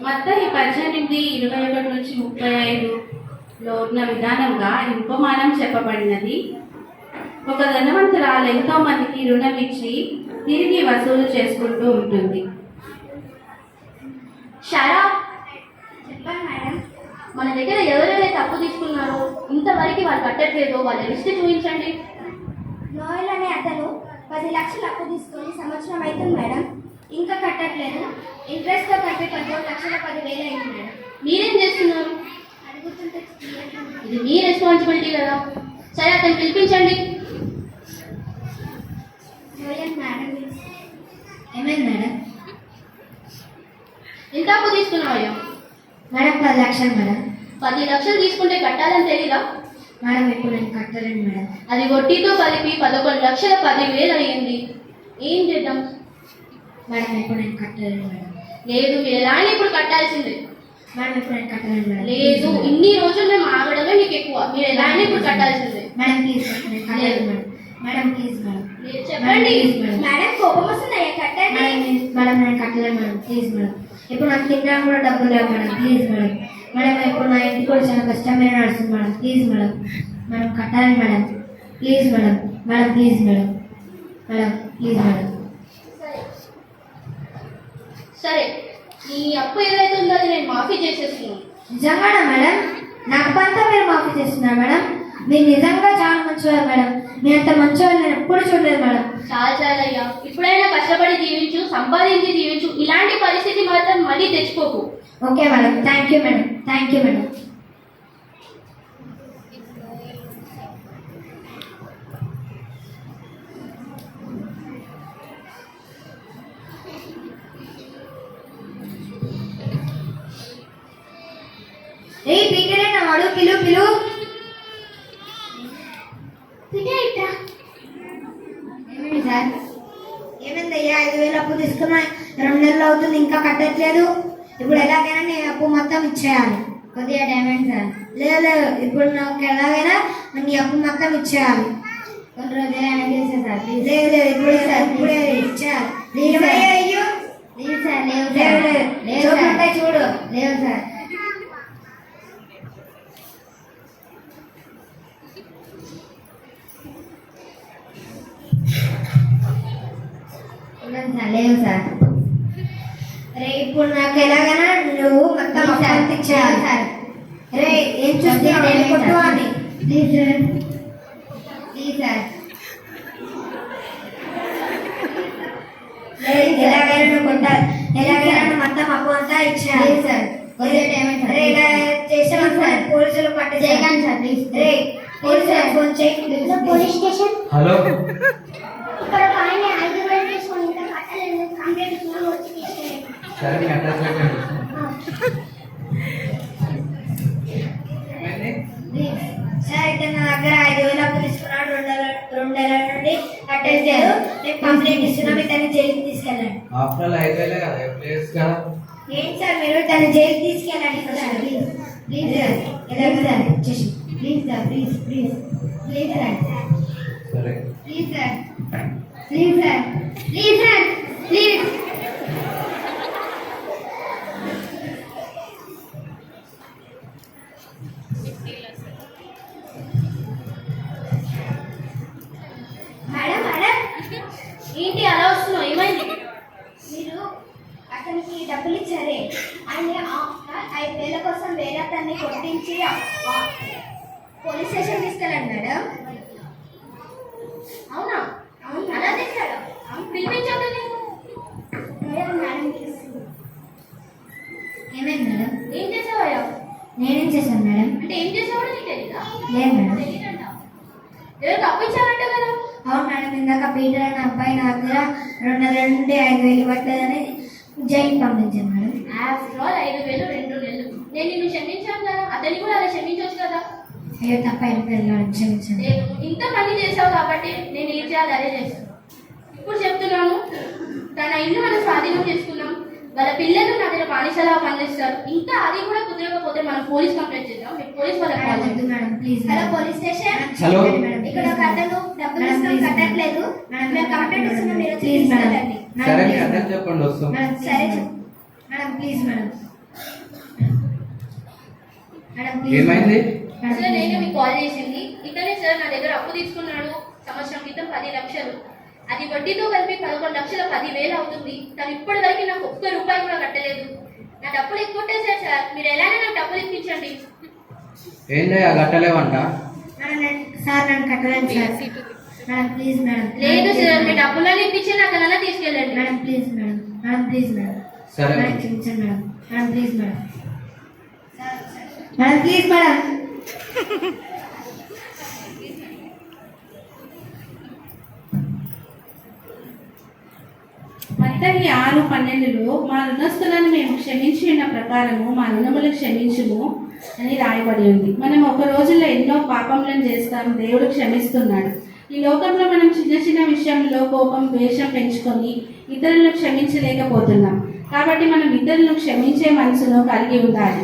మత్తయి 18:21-35లో ఉన్న విధానంగా ఉపమానం చెప్పబడినది. ఒక ధనవంతురాలు ఎంతో మందికి రుణం ఇచ్చి తిరిగి వసూలు చేసుకుంటూ ఉంటుంది. చెప్పండి మేడం. మన దగ్గర ఎవరైతే తప్పు తీసుకున్నారో ఇంతవరకు వాళ్ళు కట్టట్లేదో వాళ్ళ లిస్ట్ చూపించండి. నోయల్ అనే అతను 10 లక్షలు అప్పు తీసుకొని సంవత్సరం అవుతుంది మేడం, ఇంకా కట్టట్లేదు. ఇంట్రెస్ట్తో కట్టి 10,10,10,000 అయింది మేడం. మీరేం చేస్తున్నారు? అడుగుతుంటే ఇది మీ రెస్పాన్సిబిలిటీ కదా. సరే, అతను పిలిపించండి. Noel madam. ఏమైంది మేడం? ఎంత అప్పు తీసుకున్నావయ్యా? మేడం 10 లక్షలు మేడం. 10 లక్షలు తీసుకుంటే కట్టాలని తెలీదా? మేడం ఇప్పుడు నేను కట్టలేను మేడం. అది వడ్డీతో కలిపి 11,10,000 అయ్యింది. ఏం చేద్దాం? మేడం ఇప్పుడు నేను కట్టలేను మేడం. లేదు, మీరు ఎలా అయినా ఇప్పుడు కట్టాల్సిందే. మేడం ఇప్పుడు నేను కట్టలేను మేడం. లేదు, ఇన్ని రోజులు మేము ఆగడమే మీకు ఎక్కువ. మీరు ఎలా అయినా ఇప్పుడు కట్టాల్సిందే. మేడం ప్లీజ్ నేను కట్టలేను మేడం. Madam please madam. మీరు చెప్పండి. మేడం కోపం వస్తున్నాయా? కట్టండి. మేడం నేను కట్టలేను మేడం. Please madam. ఇప్పుడు నాకు తినడానికి కూడా డబ్బులు లేవు మేడం. Please madam. మేడం ఇప్పుడు నా ఇంటికి కూడా చాలా కష్టమైన నడుస్తుంది మేడం. Please madam. మేడం కట్టాలి madam. Please madam. Madam please madam. Madam please madam. సరే, ఈ అప్పు ఏదైతే ఉందో అది నేను మాఫీ చేసేస్తున్నాను. నిజంగానా మేడం? నా అప్పు అంతా మీరు మాఫీ చేస్తున్నారు మేడం. మీరు నిజంగా చాలా మంచివారు మేడం. మీ అంత మంచివారు నేను ఎప్పుడు చూడలేదు మేడం. చాలా అయ్యా. ఇప్పుడైనా కష్టపడి జీవించు, సంపాదించి జీవించు. ఇలాంటి పరిస్థితి మాత్రం మళ్ళీ తెచ్చుకోకు. Okay madam. Thank you madam. Thank you madam. పీటరే నా వాడు పిలు పిలు. ఏమైంది సార్? ఏమైందయ్యా? 5,000 అప్పు తీసుకున్నా 2 నెలలు అవుతుంది, ఇంకా కట్టట్లేదు. ఇప్పుడు ఎలాగైనా నేను అప్పు మొత్తం ఇచ్చేయాలి. కొద్దిగా డైమండ్ సార్. లేదు, ఇప్పుడు నాకు ఎలాగైనా నీ అప్పు మొత్తం ఇచ్చేయాలి. కొన్ని రోజులు చేసే సార్. లేదు ఇప్పుడు సార్, ఇప్పుడే ఇచ్చేయాలి. Please sir. లేవు సార్. చూడు. లేవు సార్. లేవు సార్. రే ఇప్పుడు నాకు ఎలాగైనా నువ్వు మొత్తం అమౌంట్ ఇచ్చేయాలి సార్. రే ఏం చూస్తున్నావు? కొట్టు అని. Please sir. Please sir. ఎలాగైనా నువ్వు కొట్టాలి. ఎలాగైనా నువ్వు మొత్తం అమౌంట్ అంతా ఇచ్చేయాలి సార్. రే ఇలా చేసాను సార్, పోలీసులు పట్టి చేయకండి సార్. ప్లీజ్ రే పోలీసులకు ఫోన్ చేయి. Police station. హలో, ఇక్కడ ఒక ఆయన 5,000 తీసుకొని ఇంకా కట్టలేదు. కంప్లైంట్ ఇస్తున్నాను, వచ్చి తీసుకెళ్ళండి. సరే మీ అడ్రస్ పెట్టండి. సార్ అయితే నా దగ్గర 5,000 అప్పు తీసుకున్నాడు. 2 నెలల నుండి కట్టేసారు. నేను కంప్లైంట్ ఇస్తున్నాం, ఇతన్ని జైలుకి తీసుకెళ్ళండి. ఆఫ్టర్ 5,000 కదా, ప్లేస్ కదా. ఏంటి సార్ మీరు ఇతన్ని జైలుకి తీసుకెళ్ళండి సార్. Please please sir. ఎలాగ సార్ వచ్చేసి please sir. Please please please sir. సరే please sir. Please sir. Please sir. Please. Madam madam, ఏంటి అలా వస్తున్నావు? ఏమైంది? మీరు అతనికి డబ్బులు ఇచ్చారే, ఆయన 5,000 కోసం వేరే అతన్ని కొట్టించి పోలీస్ స్టేషన్ తీసుకెళ్ళండి మేడం. అవునా? అవును అలా చేశాడు. పిలిపించండి. మేడం మేడం ఏమైంది మేడం? ఏం చేసావయ్యా? నేనేం చేశాను మేడం? అంటే ఏం చేసావో నీకు తెలీదా? లేదు మేడం. తెలీదంట. ఎవరు తప్పించారంట కదా? అవును మేడం. ఇందాక పీటర్ అనే అబ్బాయి నా దగ్గర 2 నెలల నుండి 5,000 పట్టలేదని జైలుకి పంపించాను మేడం. ఆఫ్టర్ ఆల్ 5,000 2 నెలలు. నేను నిన్ను క్షమించాను కదా, అతన్ని కూడా అలా క్షమించవచ్చు కదా. అయ్యో తప్ప అయిపోయింది, క్షమించండి. లేదు, ఇంత పని చేసావు కాబట్టి నేను ఏం చేయాలి అదే చేస్తాను. ఇప్పుడు చెప్తున్నాను, తన ఇల్లు మనం స్వాధీనం చేసుకున్నాం. వాళ్ళ పిల్లలు నా దగ్గర బానిసలా పనిచేస్తారు. ఇంకా అది కూడా కుదరకపోతే మనం పోలీస్ కంప్లైంట్ చేద్దాం. మీరు పోలీస్ వాళ్ళకి కాల్ చేయండి. Madam please. Hello police station. Hello. ఇక్కడ ఒక అతను డబ్బులు ఇస్తాం కట్టట్లేదు. మేము కంప్లైంట్ ఇస్తున్నాం, మీరు వచ్చి ప్లీజ్ మేడం. తీసుకెళ్ళండి. సరే మీ అడ్రస్ చెప్పండి, వస్తాం. మేడం సరే madam please madam. Madam please ఏమైంది? సార్ నేనే మీకు కాల్ చేసింది. ఇతనే సార్ నా దగ్గర అప్పు తీసుకున్నాడు సంవత్సరం క్రితం 10 లక్షలు. అది వడ్డీతో కలిపి 11,10,000 అవుతుంది. తను ఇప్పటి వరకు నాకు ఒక్క రూపాయి కూడా కట్టలేదు. నా డబ్బులు ఎక్కువ సార్, మీరు ఎలానే నాకు డబ్బులు ఇప్పించండి. ఏంటయ్యా కట్టలేవంట? మేడం సార్ నన్ను కట్టలేదు సార్. Madam please madam. లేదు సార్, మీ డబ్బులన్నీ ఇప్పించి నాకు అలా తీసుకెళ్ళండి. Madam please madam. Madam please madam. సరే మేడం క్షమించండి madam. Madam please madam. Madam please madam. మత్తయి 6:12లో మా రుణస్తులను మేము క్షమించి ఉన్న ప్రకారము మా రుణములు క్షమించుము అని రాయబడి ఉంది. మనం ఒక రోజులో ఎన్నో పాపములను చేస్తాం, దేవుడు క్షమిస్తున్నాడు. ఈ లోకంలో మనం చిన్న చిన్న విషయంలో కోపం ద్వేషం పెంచుకొని ఇతరులను క్షమించలేకపోతున్నాం. కాబట్టి మనం ఇతరులను క్షమించే మనసును కలిగి ఉండాలి.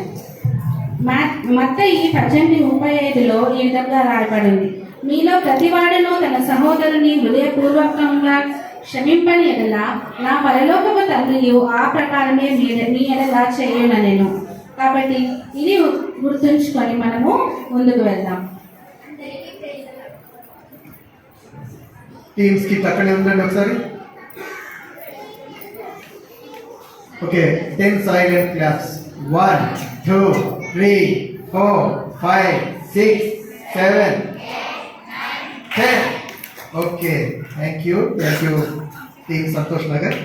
మత్తయి 18:35లో ఈ విధంగా రాయబడింది, మీలో ప్రతివాడును తన సహోదరుని హృదయపూర్వకంగా క్షమింపని ఎడల నా పరలోకపు తండ్రియు ఆ ప్రకారమే మీ ఎడల చేయుననెను. కాబట్టి ఇది గుర్తుంచుకొని మనము ముందుకు వెళ్దాం. టీమ్స్ కి పక్కనే ఉండండి ఒకసారి. Okay, 10 silent claps. 1 2 3 4 5 6 7 10. Okay, thank you team Santosh Nagar.